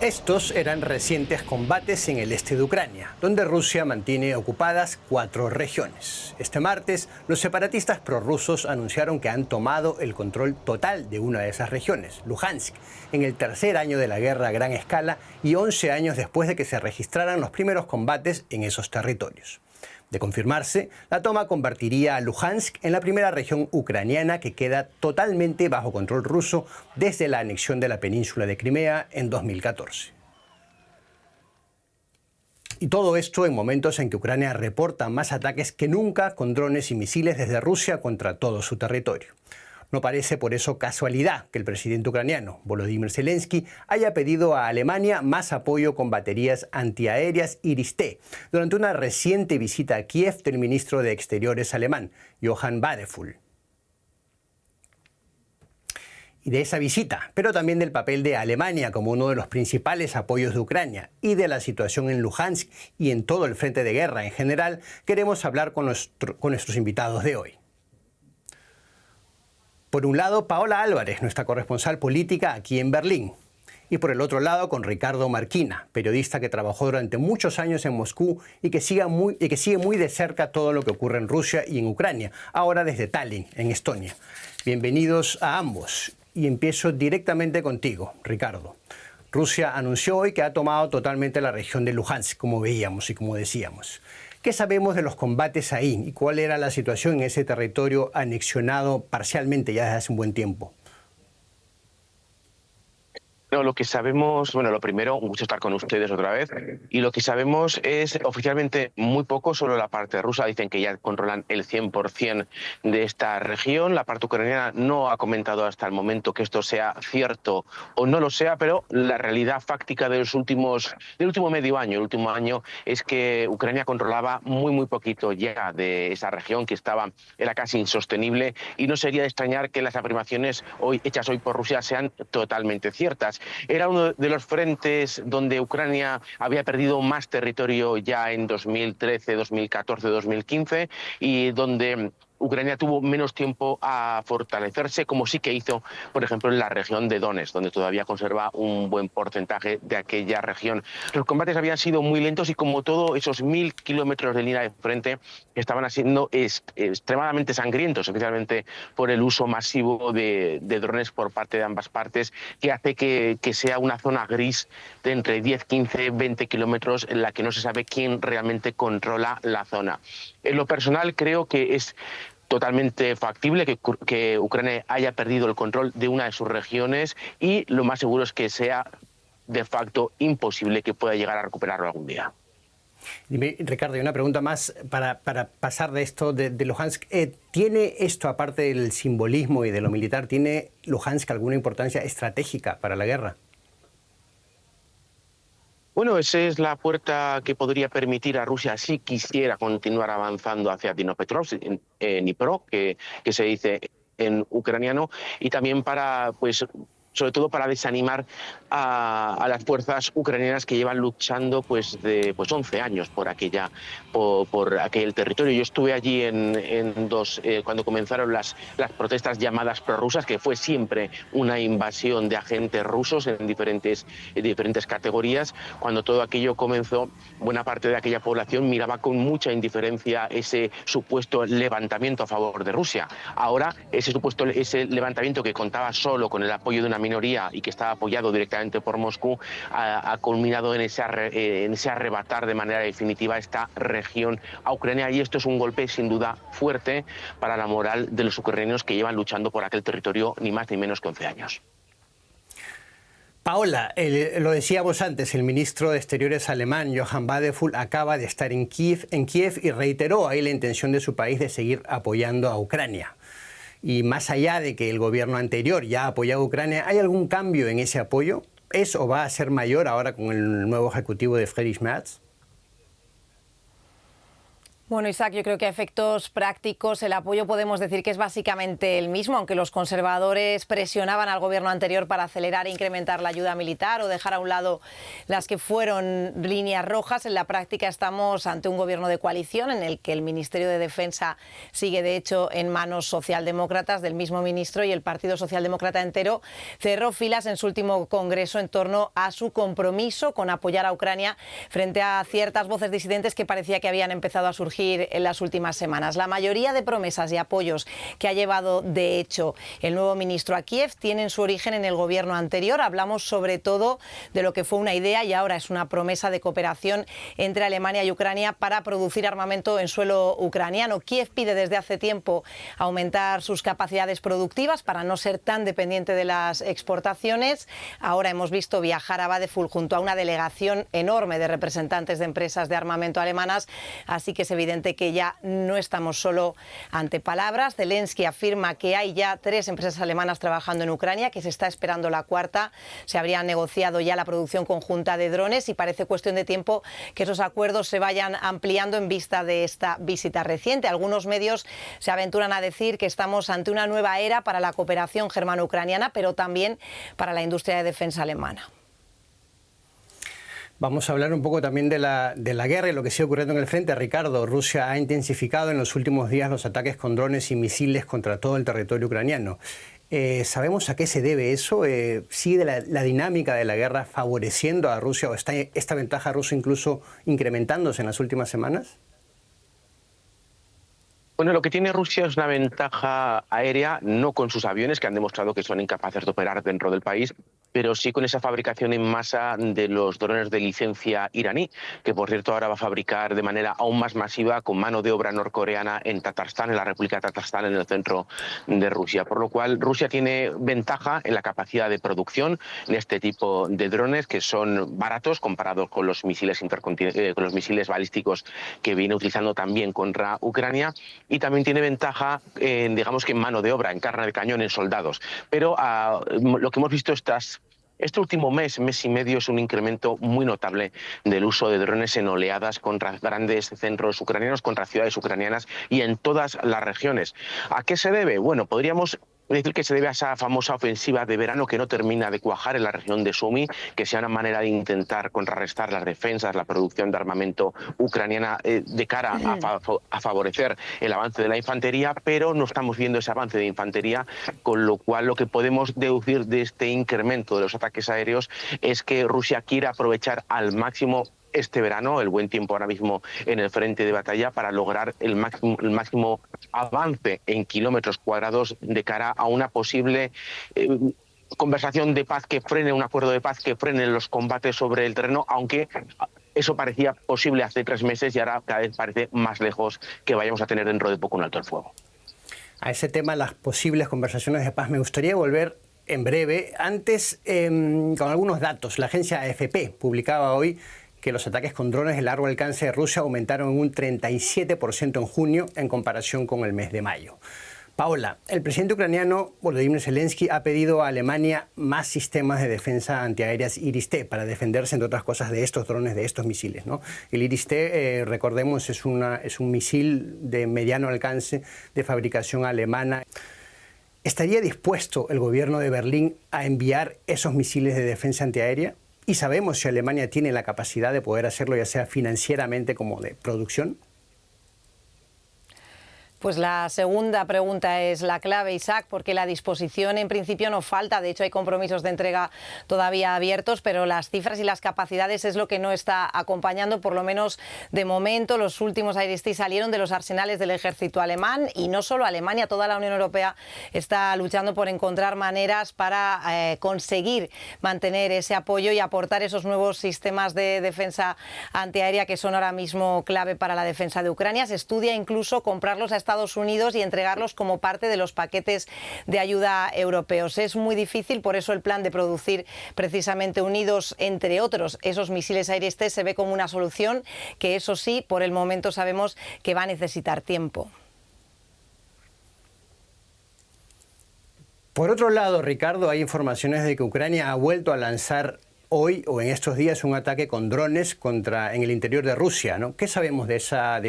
Estos eran recientes combates en el este de Ucrania, donde Rusia mantiene ocupadas 4 regiones. Este martes, los separatistas prorrusos anunciaron que han tomado el control total de una de esas regiones, Luhansk, en el tercer año de la guerra a gran escala y 11 años después de que se registraran los primeros combates en esos territorios. De confirmarse, la toma convertiría a Luhansk en la primera región ucraniana que queda totalmente bajo control ruso desde la anexión de la península de Crimea en 2014. Y todo esto en momentos en que Ucrania reporta más ataques que nunca con drones y misiles desde Rusia contra todo su territorio. No parece por eso casualidad que el presidente ucraniano, Volodymyr Zelensky, haya pedido a Alemania más apoyo con baterías antiaéreas Iris-T durante una reciente visita a Kiev del ministro de Exteriores alemán, Johann Wadephul. Y de esa visita, pero también del papel de Alemania como uno de los principales apoyos de Ucrania y de la situación en Luhansk y en todo el frente de guerra en general, queremos hablar con nuestros invitados de hoy. Por un lado, Paola Álvarez, nuestra corresponsal política aquí en Berlín. Y por el otro lado, con Ricardo Marquina, periodista que trabajó durante muchos años en Moscú y que sigue muy de cerca todo lo que ocurre en Rusia y en Ucrania, ahora desde Tallinn, en Estonia. Bienvenidos a ambos. Y empiezo directamente contigo, Ricardo. Rusia anunció hoy que ha tomado totalmente la región de Luhansk, como veíamos y como decíamos. ¿Qué sabemos de los combates ahí y cuál era la situación en ese territorio anexionado parcialmente ya desde hace un buen tiempo? No, lo que sabemos, bueno, lo primero, un gusto estar con ustedes otra vez, y lo que sabemos es oficialmente muy poco, solo la parte rusa. Dicen que ya controlan el 100% de esta región. La parte ucraniana no ha comentado hasta el momento que esto sea cierto o no lo sea, pero la realidad fáctica del último medio año, el último año, es que Ucrania controlaba muy poquito ya de esa región, que era casi insostenible, y no sería de extrañar que las afirmaciones hechas hoy por Rusia sean totalmente ciertas. Era uno de los frentes donde Ucrania había perdido más territorio ya en 2013, 2014, 2015 y donde Ucrania tuvo menos tiempo a fortalecerse, como sí que hizo, por ejemplo, en la región de Donetsk, donde todavía conserva un buen porcentaje de aquella región. Los combates habían sido muy lentos y, como todo, esos 1000 kilómetros de línea de frente estaban siendo extremadamente sangrientos, especialmente por el uso masivo de drones por parte de ambas partes, que hace que sea una zona gris de entre 10, 15, 20 kilómetros en la que no se sabe quién realmente controla la zona. En lo personal, creo que es totalmente factible que Ucrania haya perdido el control de una de sus regiones, y lo más seguro es que sea de facto imposible que pueda llegar a recuperarlo algún día. Dime, Ricardo, y una pregunta más para pasar de esto de Luhansk. ¿Tiene esto, aparte del simbolismo y de lo militar, tiene Luhansk alguna importancia estratégica para la guerra? Bueno, esa es la puerta que podría permitir a Rusia, si quisiera continuar avanzando hacia Dnipropetrovsk, Dnipro, que se dice en ucraniano, y también para, pues, sobre todo para desanimar a las fuerzas ucranianas que llevan luchando pues 11 años por aquel territorio. Yo estuve allí cuando comenzaron las protestas llamadas prorrusas, que fue siempre una invasión de agentes rusos en diferentes categorías. Cuando todo aquello comenzó, buena parte de aquella población miraba con mucha indiferencia ese supuesto levantamiento a favor de Rusia. Ahora, ese levantamiento, que contaba solo con el apoyo de una minoría y que estaba apoyado directamente por Moscú, ha culminado en ese arrebatar de manera definitiva esta región a Ucrania, y esto es un golpe sin duda fuerte para la moral de los ucranianos, que llevan luchando por aquel territorio ni más ni menos que 11 años. Paola, lo decíamos antes, el ministro de Exteriores alemán, Johann Wadephul, acaba de estar en Kiev y reiteró ahí la intención de su país de seguir apoyando a Ucrania. Y más allá de que el gobierno anterior ya ha apoyado a Ucrania, ¿hay algún cambio en ese apoyo? ¿Es o va a ser mayor ahora con el nuevo ejecutivo de Friedrich Merz? Bueno, Isaac, yo creo que a efectos prácticos el apoyo podemos decir que es básicamente el mismo, aunque los conservadores presionaban al gobierno anterior para acelerar e incrementar la ayuda militar o dejar a un lado las que fueron líneas rojas. En la práctica estamos ante un gobierno de coalición en el que el Ministerio de Defensa sigue, de hecho, en manos socialdemócratas del mismo ministro, y el Partido Socialdemócrata entero cerró filas en su último congreso en torno a su compromiso con apoyar a Ucrania frente a ciertas voces disidentes que parecía que habían empezado a surgir en las últimas semanas. La mayoría de promesas y apoyos que ha llevado, de hecho, el nuevo ministro a Kiev tienen su origen en el gobierno anterior. Hablamos sobre todo de lo que fue una idea y ahora es una promesa de cooperación entre Alemania y Ucrania para producir armamento en suelo ucraniano. Kiev pide desde hace tiempo aumentar sus capacidades productivas para no ser tan dependiente de las exportaciones. Ahora hemos visto viajar a Badeful junto a una delegación enorme de representantes de empresas de armamento alemanas, así que es evidente que ya no estamos solo ante palabras. Zelensky afirma que hay ya 3 empresas alemanas trabajando en Ucrania, que se está esperando la cuarta. Se habría negociado ya la producción conjunta de drones y parece cuestión de tiempo que esos acuerdos se vayan ampliando en vista de esta visita reciente. Algunos medios se aventuran a decir que estamos ante una nueva era para la cooperación germano-ucraniana, pero también para la industria de defensa alemana. Vamos a hablar un poco también de la guerra y lo que sigue ocurriendo en el frente. Ricardo, Rusia ha intensificado en los últimos días los ataques con drones y misiles contra todo el territorio ucraniano. ¿Sabemos a qué se debe eso? ¿Sigue la dinámica de la guerra favoreciendo a Rusia o está esta ventaja rusa incluso incrementándose en las últimas semanas? Bueno, lo que tiene Rusia es una ventaja aérea, no con sus aviones, que han demostrado que son incapaces de operar dentro del país, pero sí con esa fabricación en masa de los drones de licencia iraní, que por cierto ahora va a fabricar de manera aún más masiva con mano de obra norcoreana en Tatarstan, en la República de Tatarstan, en el centro de Rusia. Por lo cual Rusia tiene ventaja en la capacidad de producción de este tipo de drones, que son baratos comparados con los misiles con los misiles balísticos que viene utilizando también contra Ucrania, y también tiene ventaja digamos que en mano de obra, en carne de cañón, en soldados. Pero lo que hemos visto este último mes y medio es un incremento muy notable del uso de drones en oleadas contra grandes centros ucranianos, contra ciudades ucranianas y en todas las regiones. ¿A qué se debe? Bueno, podríamos decir que se debe a esa famosa ofensiva de verano que no termina de cuajar en la región de Sumy, que sea una manera de intentar contrarrestar las defensas, la producción de armamento ucraniana de cara a favorecer el avance de la infantería, pero no estamos viendo ese avance de infantería, con lo cual lo que podemos deducir de este incremento de los ataques aéreos es que Rusia quiere aprovechar al máximo este verano, el buen tiempo ahora mismo en el frente de batalla, para lograr el máximo avance en kilómetros cuadrados de cara a una posible conversación de paz que frene, un acuerdo de paz que frene los combates sobre el terreno, aunque eso parecía posible hace 3 meses y ahora cada vez parece más lejos que vayamos a tener dentro de poco un alto el fuego. A ese tema, las posibles conversaciones de paz, me gustaría volver en breve. Antes, con algunos datos, la agencia AFP publicaba hoy que los ataques con drones de largo alcance de Rusia aumentaron en un 37% en junio en comparación con el mes de mayo. Paola, el presidente ucraniano Volodymyr Zelensky ha pedido a Alemania más sistemas de defensa antiaéreas Iris-T para defenderse, entre otras cosas, de estos drones, de estos misiles, ¿no? El Iris-T, recordemos, es un misil de mediano alcance de fabricación alemana. ¿Estaría dispuesto el gobierno de Berlín a enviar esos misiles de defensa antiaérea? ¿Y sabemos si Alemania tiene la capacidad de poder hacerlo, ya sea financieramente como de producción? Pues la segunda pregunta es la clave, Isaac, porque la disposición en principio no falta. De hecho, hay compromisos de entrega todavía abiertos, pero las cifras y las capacidades es lo que no está acompañando, por lo menos de momento. Los últimos Iris-T salieron de los arsenales del ejército alemán, y no solo Alemania, toda la Unión Europea está luchando por encontrar maneras para conseguir mantener ese apoyo y aportar esos nuevos sistemas de defensa antiaérea que son ahora mismo clave para la defensa de Ucrania. Se estudia incluso comprarlos a Estados Unidos y entregarlos como parte de los paquetes de ayuda europeos. Es muy difícil, por eso el plan de producir precisamente unidos, entre otros, esos misiles Iris-T se ve como una solución que, eso sí, por el momento sabemos que va a necesitar tiempo. Por otro lado, Ricardo, hay informaciones de que Ucrania ha vuelto a lanzar hoy o en estos días un ataque con drones en el interior de Rusia, ¿no? ¿Qué sabemos de esa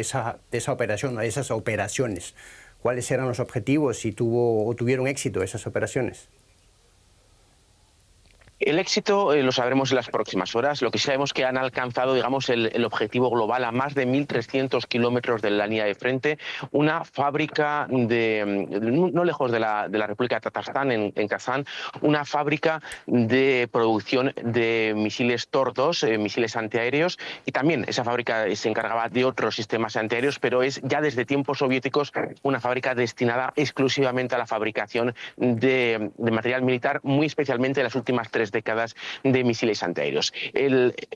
operación, de esas operaciones? ¿Cuáles eran los objetivos y tuvieron éxito esas operaciones? El éxito lo sabremos en las próximas horas. Lo que sabemos es que han alcanzado, digamos, el objetivo global a más de 1.300 kilómetros de la línea de frente. Una fábrica no lejos de la República de Tatarstan, en Kazán, una fábrica de producción de misiles Tor-2, misiles antiaéreos, y también esa fábrica se encargaba de otros sistemas antiaéreos, pero es ya desde tiempos soviéticos una fábrica destinada exclusivamente a la fabricación de material militar, muy especialmente en las últimas 3 décadas de misiles antiaéreos.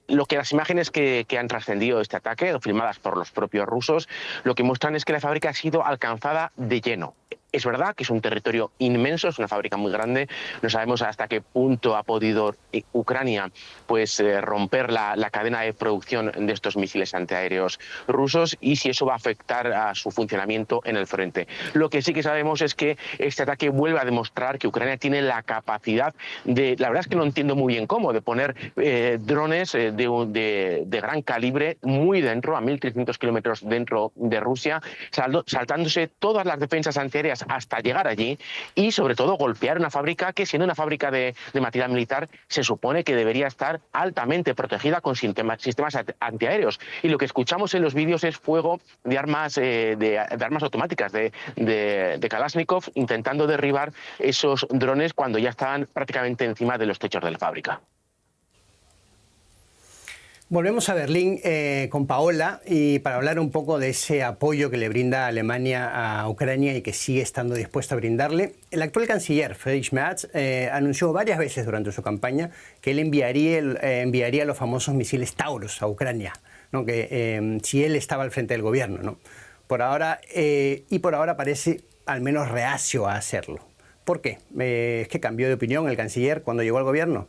Las imágenes que han trascendido este ataque, filmadas por los propios rusos, lo que muestran es que la fábrica ha sido alcanzada de lleno. Es verdad que es un territorio inmenso, es una fábrica muy grande. No sabemos hasta qué punto ha podido Ucrania romper la cadena de producción de estos misiles antiaéreos rusos y si eso va a afectar a su funcionamiento en el frente. Lo que sí que sabemos es que este ataque vuelve a demostrar que Ucrania tiene la capacidad la verdad es que no entiendo muy bien cómo, de poner drones de gran calibre muy dentro, a 1.300 kilómetros dentro de Rusia, saltándose todas las defensas antiaéreas hasta llegar allí y sobre todo golpear una fábrica que, siendo una fábrica de material militar, se supone que debería estar altamente protegida con sistemas antiaéreos. Y lo que escuchamos en los vídeos es fuego de armas automáticas, de Kalashnikov, intentando derribar esos drones cuando ya estaban prácticamente encima de los techos de la fábrica. Volvemos a Berlín con Paola y para hablar un poco de ese apoyo que le brinda Alemania a Ucrania y que sigue estando dispuesta a brindarle. El actual canciller, Friedrich Merz, anunció varias veces durante su campaña que él enviaría los famosos misiles Taurus a Ucrania, ¿no? Si él estaba al frente del gobierno, ¿no? Por ahora parece al menos reacio a hacerlo. ¿Por qué? ¿Es que cambió de opinión el canciller cuando llegó al gobierno?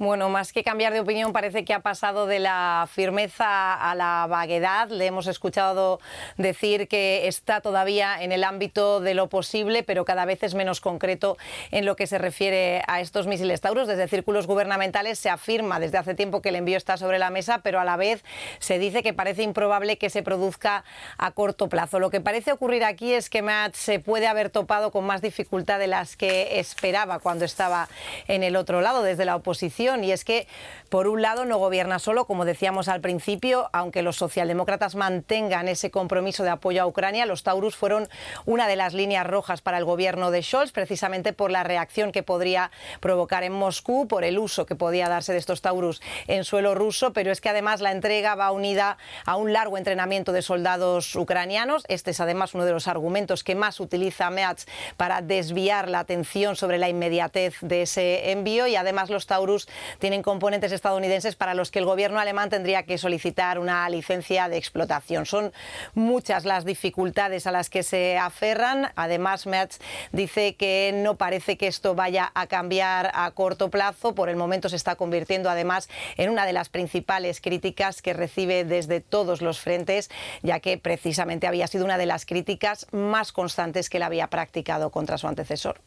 Bueno, más que cambiar de opinión, parece que ha pasado de la firmeza a la vaguedad. Le hemos escuchado decir que está todavía en el ámbito de lo posible, pero cada vez es menos concreto en lo que se refiere a estos misiles Taurus. Desde círculos gubernamentales se afirma desde hace tiempo que el envío está sobre la mesa, pero a la vez se dice que parece improbable que se produzca a corto plazo. Lo que parece ocurrir aquí es que Merz se puede haber topado con más dificultad de las que esperaba cuando estaba en el otro lado, desde la oposición. Y es que, por un lado, no gobierna solo, como decíamos al principio, aunque los socialdemócratas mantengan ese compromiso de apoyo a Ucrania. Los Taurus fueron una de las líneas rojas para el gobierno de Scholz, precisamente por la reacción que podría provocar en Moscú, por el uso que podía darse de estos Taurus en suelo ruso, pero es que además la entrega va unida a un largo entrenamiento de soldados ucranianos. Este es además uno de los argumentos que más utiliza Merz para desviar la atención sobre la inmediatez de ese envío, y además los Taurus tienen componentes estadounidenses para los que el gobierno alemán tendría que solicitar una licencia de explotación. Son muchas las dificultades a las que se aferran. Además, Merz dice que no parece que esto vaya a cambiar a corto plazo. Por el momento se está convirtiendo además en una de las principales críticas que recibe desde todos los frentes, ya que precisamente había sido una de las críticas más constantes que él había practicado contra su antecesor.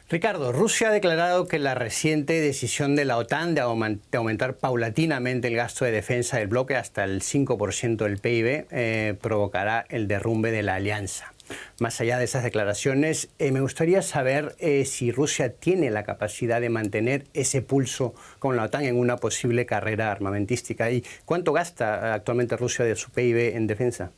Ricardo, Rusia ha declarado que la reciente decisión de la OTAN de aumentar paulatinamente el gasto de defensa del bloque hasta el 5% del PIB provocará el derrumbe de la alianza. Más allá de esas declaraciones, me gustaría saber si Rusia tiene la capacidad de mantener ese pulso con la OTAN en una posible carrera armamentística. ¿Y cuánto gasta actualmente Rusia de su PIB en defensa?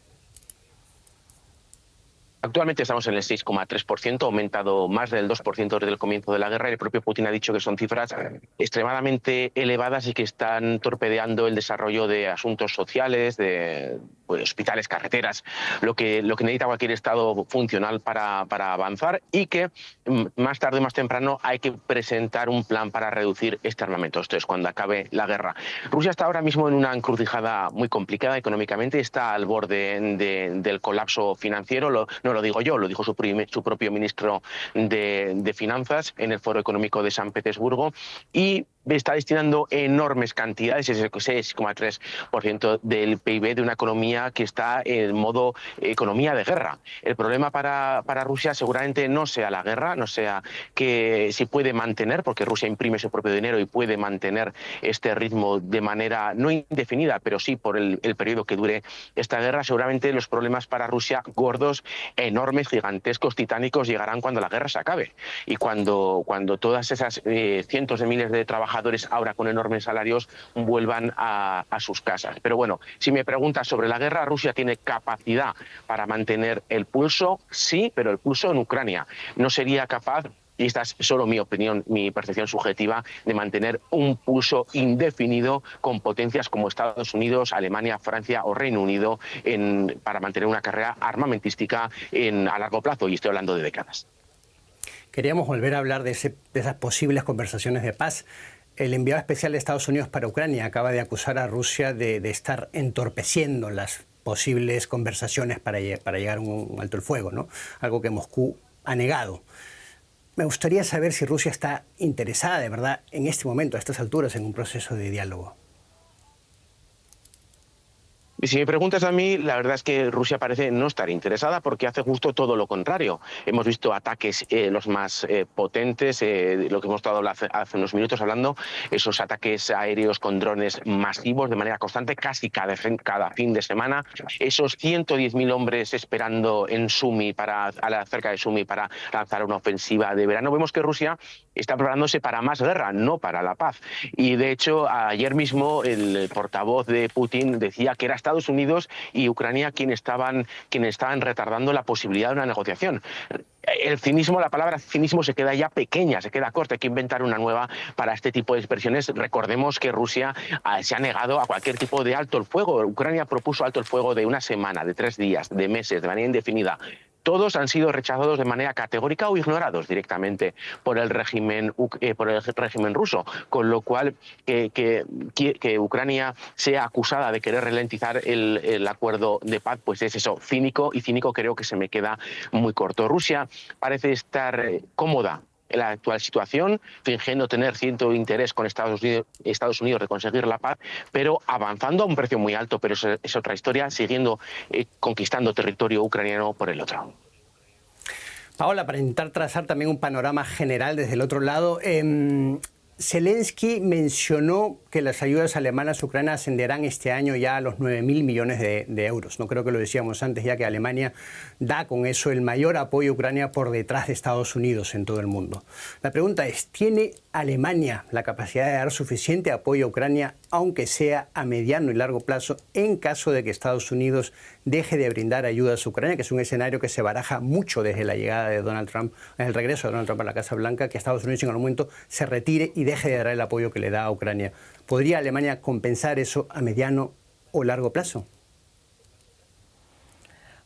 Actualmente estamos en el 6,3%, ha aumentado más del 2% desde el comienzo de la guerra, y el propio Putin ha dicho que son cifras extremadamente elevadas y que están torpedeando el desarrollo de asuntos sociales, de hospitales, carreteras, lo que necesita cualquier Estado funcional para avanzar, y que más tarde o más temprano hay que presentar un plan para reducir este armamento. Esto es cuando acabe la guerra. Rusia está ahora mismo en una encrucijada muy complicada económicamente, está al borde del colapso financiero. No lo digo yo, lo dijo su propio ministro de Finanzas en el Foro Económico de San Petersburgo, y está destinando enormes cantidades, ese 6,3% del PIB de una economía que está en modo economía de guerra. El problema para Rusia seguramente no sea la guerra, no sea que si puede mantener, porque Rusia imprime su propio dinero y puede mantener este ritmo de manera no indefinida, pero sí por el periodo que dure esta guerra. Seguramente los problemas para Rusia gordos, enormes, gigantescos, titánicos, llegarán cuando la guerra se acabe y cuando todas esas cientos de miles de trabajadores ahora con enormes salarios vuelvan a sus casas. Pero bueno, si me preguntas sobre la guerra, Rusia tiene capacidad para mantener el pulso, sí, pero el pulso en Ucrania. No sería capaz, y esta es solo mi opinión, mi percepción subjetiva, de mantener un pulso indefinido con potencias como Estados Unidos, Alemania, Francia o Reino Unido para mantener una carrera armamentística a largo plazo, y estoy hablando de décadas. Queríamos volver a hablar de esas posibles conversaciones de paz. El enviado especial de Estados Unidos para Ucrania acaba de acusar a Rusia de estar entorpeciendo las posibles conversaciones para llegar a un alto el fuego, ¿no? Algo que Moscú ha negado. Me gustaría saber si Rusia está interesada de verdad en este momento, a estas alturas, en un proceso de diálogo. Y si me preguntas a mí, la verdad es que Rusia parece no estar interesada porque hace justo todo lo contrario. Hemos visto ataques los más potentes, lo que hemos estado hace unos minutos hablando, esos ataques aéreos con drones masivos de manera constante, casi cada fin de semana. Esos 110.000 hombres esperando en Sumi, cerca de Sumi, para lanzar una ofensiva de verano. Vemos que Rusia está preparándose para más guerra, no para la paz. Y de hecho, ayer mismo el portavoz de Putin decía que era Estados Unidos y Ucrania quienes estaban retardando la posibilidad de una negociación. El cinismo, la palabra cinismo se queda ya pequeña, se queda corta, hay que inventar una nueva para este tipo de expresiones. Recordemos que Rusia se ha negado a cualquier tipo de alto el fuego. Ucrania propuso alto el fuego de una semana, de 3 días, de meses, de manera indefinida. Todos han sido rechazados de manera categórica o ignorados directamente por el régimen ruso, con lo cual que Ucrania sea acusada de querer ralentizar el acuerdo de paz, pues es eso, cínico, y cínico creo que se me queda muy corto. Rusia parece estar cómoda en la actual situación, fingiendo tener cierto interés con Estados Unidos de conseguir la paz, pero avanzando a un precio muy alto, pero es otra historia, siguiendo conquistando territorio ucraniano por el otro. Paola, para intentar trazar también un panorama general desde el otro lado, Zelensky mencionó que las ayudas alemanas a Ucrania ascenderán este año ya a los 9.000 millones de euros. No creo que lo decíamos antes, ya que Alemania da con eso el mayor apoyo a Ucrania por detrás de Estados Unidos en todo el mundo. La pregunta es, ¿tiene Alemania la capacidad de dar suficiente apoyo a Ucrania, aunque sea a mediano y largo plazo, en caso de que Estados Unidos deje de brindar ayudas a Ucrania, que es un escenario que se baraja mucho desde la llegada de Donald Trump, el regreso de Donald Trump a la Casa Blanca, que Estados Unidos en algún momento se retire y deje de dar el apoyo que le da a Ucrania? ¿Podría Alemania compensar eso a mediano o largo plazo?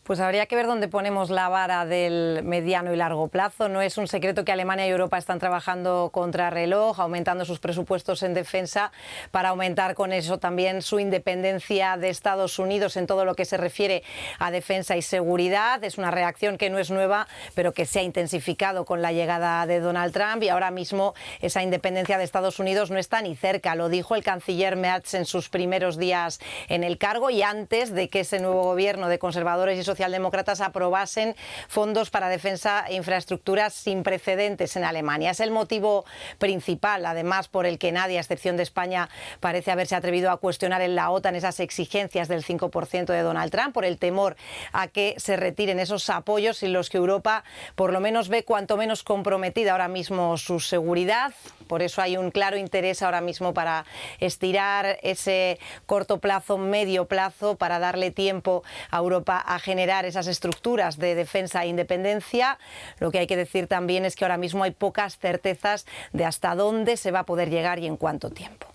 Pues habría que ver dónde ponemos la vara del mediano y largo plazo. No es un secreto que Alemania y Europa están trabajando contrarreloj, aumentando sus presupuestos en defensa para aumentar con eso también su independencia de Estados Unidos en todo lo que se refiere a defensa y seguridad. Es una reacción que no es nueva, pero que se ha intensificado con la llegada de Donald Trump, y ahora mismo esa independencia de Estados Unidos no está ni cerca. Lo dijo el canciller Merz en sus primeros días en el cargo y antes de que ese nuevo gobierno de conservadores y socialdemócratas aprobasen fondos para defensa e infraestructuras sin precedentes en Alemania. Es el motivo principal, además, por el que nadie, a excepción de España, parece haberse atrevido a cuestionar en la OTAN esas exigencias del 5% de Donald Trump, por el temor a que se retiren esos apoyos en los que Europa por lo menos ve cuanto menos comprometida ahora mismo su seguridad. Por eso hay un claro interés ahora mismo para estirar ese corto plazo, medio plazo, para darle tiempo a Europa a generar esas estructuras de defensa e independencia. Lo que hay que decir también es que ahora mismo hay pocas certezas de hasta dónde se va a poder llegar y en cuánto tiempo.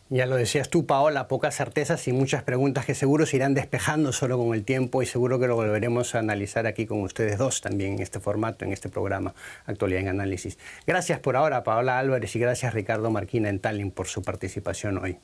Ya lo decías tú, Paola, pocas certezas y muchas preguntas que seguro se irán despejando solo con el tiempo, y seguro que lo volveremos a analizar aquí con ustedes dos también en este formato, en este programa Actualidad en Análisis. Gracias por ahora, Paola Álvarez, y gracias Ricardo Marquina en Tallinn por su participación hoy.